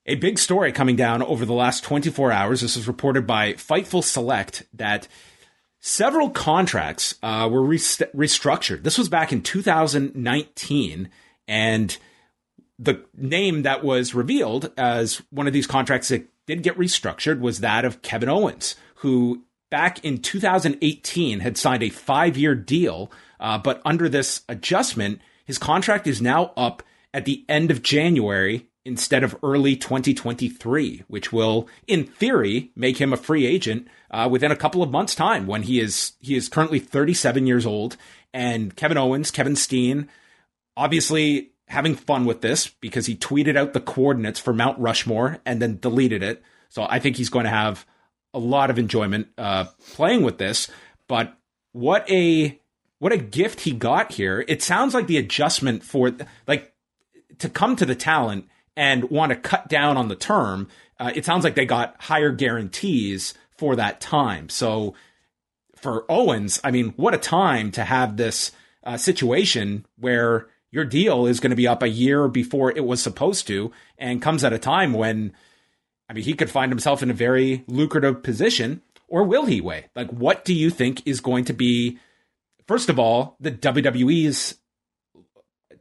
A big story coming down over the last 24 hours. This was reported by Fightful Select that several contracts were restructured. This was back in 2019, and the name that was revealed as one of these contracts that did get restructured was that of Kevin Owens, who back in 2018 had signed a 5-year deal, but under this adjustment, his contract is now up at the end of January instead of early 2023, which will, in theory, make him a free agent within a couple of months' time when he is currently 37 years old. And Kevin Owens, Kevin Steen, obviously having fun with this because he tweeted out the coordinates for Mount Rushmore and then deleted it. So I think he's going to have a lot of enjoyment playing with this. But what a gift he got here. It sounds like the adjustment for like to come to the talent and want to cut down on the term. It sounds like they got higher guarantees for that time. So for Owens, I mean, what a time to have this situation where your deal is going to be up a year before it was supposed to, and comes at a time when, I mean, he could find himself in a very lucrative position, or will he, Wei? Like, what do you think is going to be, first of all, the WWE's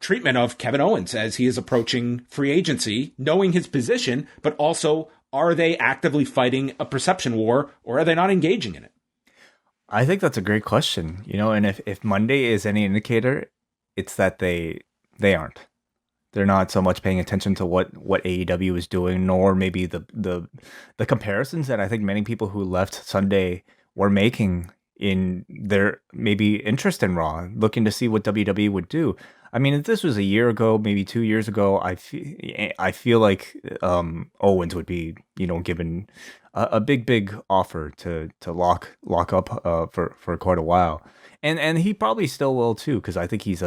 treatment of Kevin Owens as he is approaching free agency, knowing his position, but also, are they actively fighting a perception war, or are they not engaging in it? I think that's a great question, and if Monday is any indicator, it's that they aren't. They're not so much paying attention to what AEW is doing, nor maybe the comparisons that I think many people who left Sunday were making in their maybe interest in Raw, looking to see what WWE would do. I mean, if this was a year ago, maybe 2 years ago, I feel like Owens would be, given a big offer to lock up for quite a while. And he probably still will too, because I think he's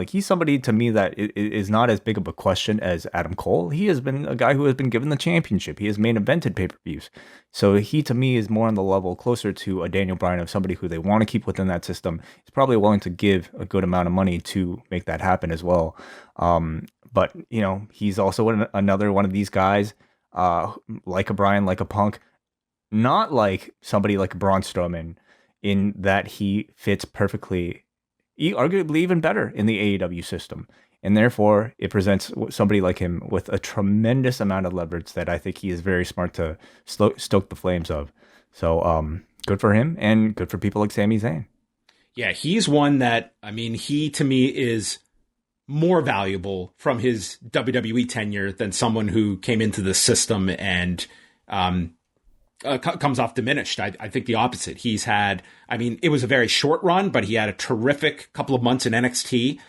he's somebody to me that is not as big of a question as Adam Cole. He has been a guy who has been given the championship. He has main evented pay-per-views. So he to me is more on the level closer to a Daniel Bryan, of somebody who they want to keep within that system. He's probably willing to give a good amount of money to make that happen as well. But he's also another one of these guys, like a Bryan, like a Punk, not like somebody like Braun Strowman, in that he fits perfectly, arguably even better in the AEW system. And therefore, it presents somebody like him with a tremendous amount of leverage that I think he is very smart to stoke the flames of. So good for him, and good for people like Sami Zayn. Yeah, he's one that, I mean, he to me is more valuable from his WWE tenure than someone who came into the system and comes off diminished. I think the opposite. He's had, I mean, it was a very short run, but he had a terrific couple of months in NXT.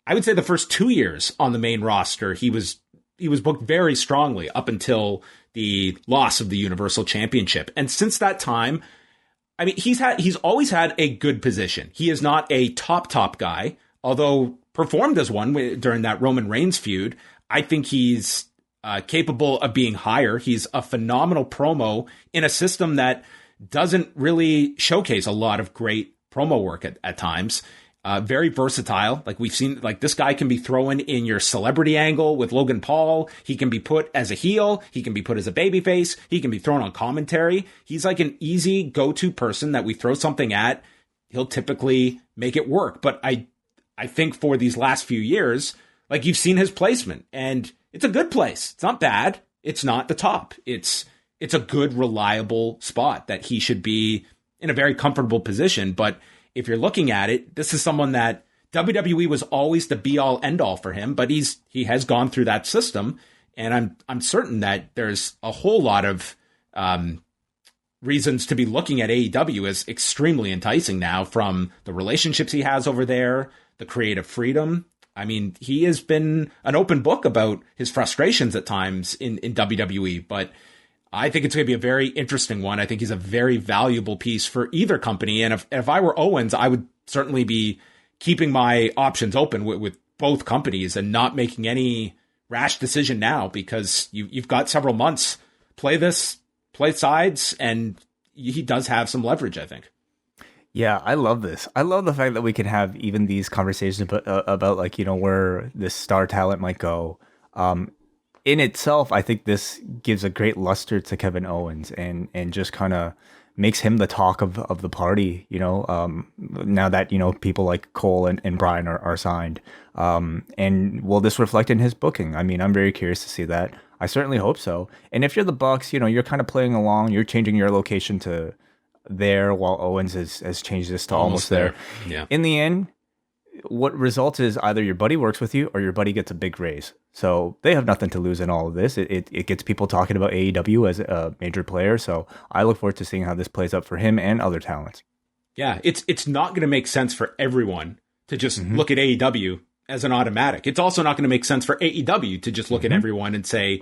I would say the first 2 years on the main roster, he was booked very strongly up until the loss of the Universal Championship. And since that time, I mean, he's always had a good position. He is not a top guy, although performed as one during that Roman Reigns feud. I think he's capable of being higher. He's a phenomenal promo in a system that doesn't really showcase a lot of great promo work at times. Very versatile. Like we've seen, like this guy can be thrown in your celebrity angle with Logan Paul. He can be put as a heel. He can be put as a babyface. He can be thrown on commentary. He's like an easy go-to person that we throw something at. He'll typically make it work. But I think for these last few years, like you've seen his placement, and it's a good place. It's not bad. It's not the top. It's a good, reliable spot that he should be in a very comfortable position. But if you're looking at it, this is someone that WWE was always the be all end all for him, but he has gone through that system. And I'm certain that there's a whole lot of reasons to be looking at AEW as extremely enticing now, from the relationships he has over there, the creative freedom. I mean, he has been an open book about his frustrations at times in WWE, but I think it's going to be a very interesting one. I think he's a very valuable piece for either company. And if I were Owens, I would certainly be keeping my options open with both companies and not making any rash decision now, because you've got several months. Play sides, and he does have some leverage, I think. Yeah, I love this. I love the fact that we can have even these conversations about like, where this star talent might go. in itself, I think this gives a great luster to Kevin Owens and just kind of makes him the talk of the party, now that, people like Cole and Brian are signed. And will this reflect in his booking? I mean, I'm very curious to see that. I certainly hope so. And if you're the Bucks, you're kind of playing along, you're changing your location to there while Owens has changed this to almost there. Yeah. In the end, what results is either your buddy works with you or your buddy gets a big raise. So they have nothing to lose in all of this. It gets people talking about AEW as a major player. So I look forward to seeing how this plays out for him and other talents. Yeah, it's not going to make sense for everyone to just look at AEW as an automatic. It's also not going to make sense for AEW to just look at everyone and say,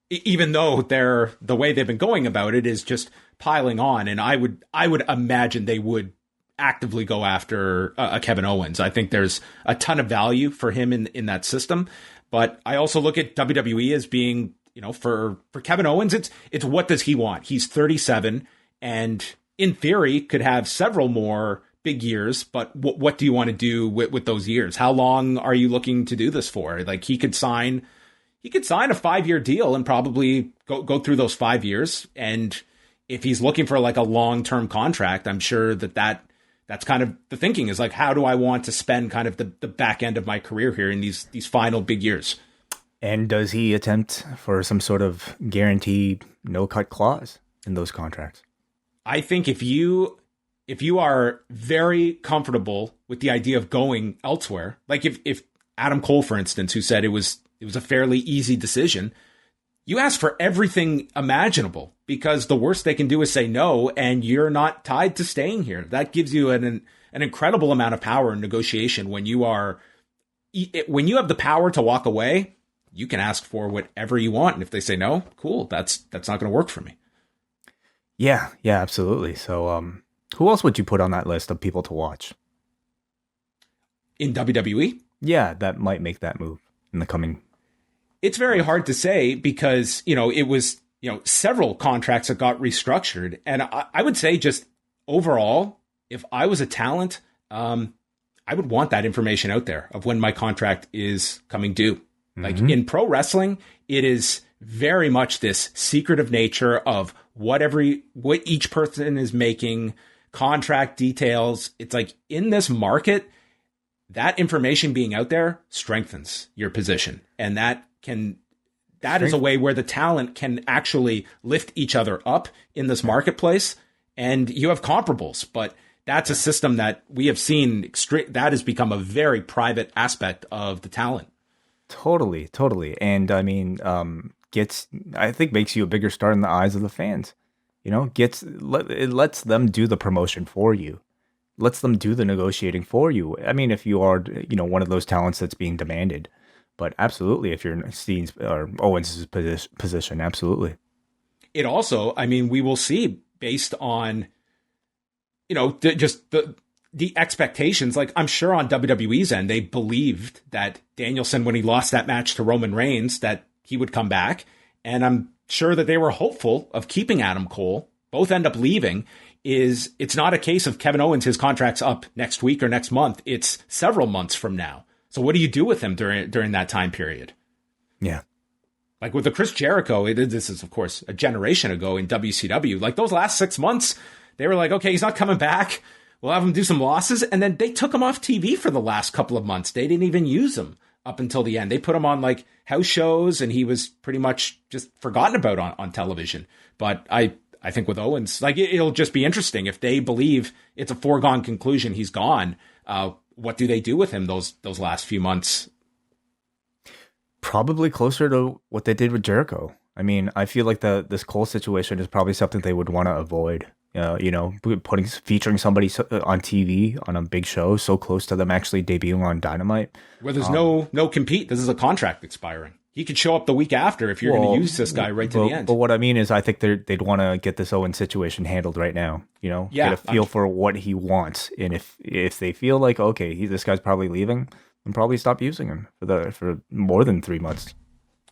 even though the way they've been going about it is just piling on. And I would imagine they would actively go after a Kevin Owens. I think there's a ton of value for him in that system. But I also look at WWE as being, for Kevin Owens, it's what does he want? He's 37 and in theory could have several more big years, but what do you want to do with those years? How long are you looking to do this for? Like he could sign a 5-year deal and probably go through those 5 years. And if he's looking for like a long-term contract, I'm sure that's kind of the thinking is like, how do I want to spend kind of the back end of my career here in these final big years? And does he attempt for some sort of guaranteed no-cut clause in those contracts? I think if you are very comfortable with the idea of going elsewhere, like if Adam Cole, for instance, who said it was a fairly easy decision, you ask for everything imaginable because the worst they can do is say no, and you're not tied to staying here. That gives you an incredible amount of power in negotiation when you have the power to walk away. You can ask for whatever you want, and if they say no, cool, that's not going to work for me. Yeah, absolutely. So, who else would you put on that list of people to watch in WWE? Yeah, that might make that move in the coming. It's very hard to say because, it was, several contracts that got restructured. And I would say just overall, if I was a talent, I would want that information out there of when my contract is coming due. Like in pro wrestling, it is very much this secretive nature of what each person is making, contract details. It's like in this market, that information being out there strengthens your position. And that is a way where the talent can actually lift each other up in this marketplace. And you have comparables, but that's a system that we have seen that has become a very private aspect of the talent. Totally. And I mean, I think makes you a bigger star in the eyes of the fans. It lets them do the promotion for you. Lets them do the negotiating for you. I mean, if you are, one of those talents that's being demanded. But absolutely, if you're in Steen's or Owens' position, absolutely. It also, I mean, we will see based on, just the expectations. Like, I'm sure on WWE's end, they believed that Danielson, when he lost that match to Roman Reigns, that he would come back. And I'm sure that they were hopeful of keeping Adam Cole. Both end up leaving. It's not a case of Kevin Owens, his contract's up next week or next month. It's several months from now. So what do you do with him during that time period? Yeah. Like with the Chris Jericho, this is, of course, a generation ago in WCW. Like those last 6 months, they were like, okay, he's not coming back. We'll have him do some losses. And then they took him off TV for the last couple of months. They didn't even use him up until the end. They put him on like house shows and he was pretty much just forgotten about on television. But I think with Owens, like it'll just be interesting if they believe it's a foregone conclusion he's gone. What do they do with him those last few months? Probably closer to what they did with Jericho. I mean, I feel like this Cole situation is probably something they would want to avoid. Featuring somebody on TV on a big show so close to them actually debuting on Dynamite. Where there's no compete. This is a contract expiring. He could show up the week after if you're going to use this guy right to the end. But what I mean is I think they'd want to get this Owens situation handled right now. Get a feel for what he wants. And if they feel like, okay, this guy's probably leaving, then probably stop using him for more than 3 months.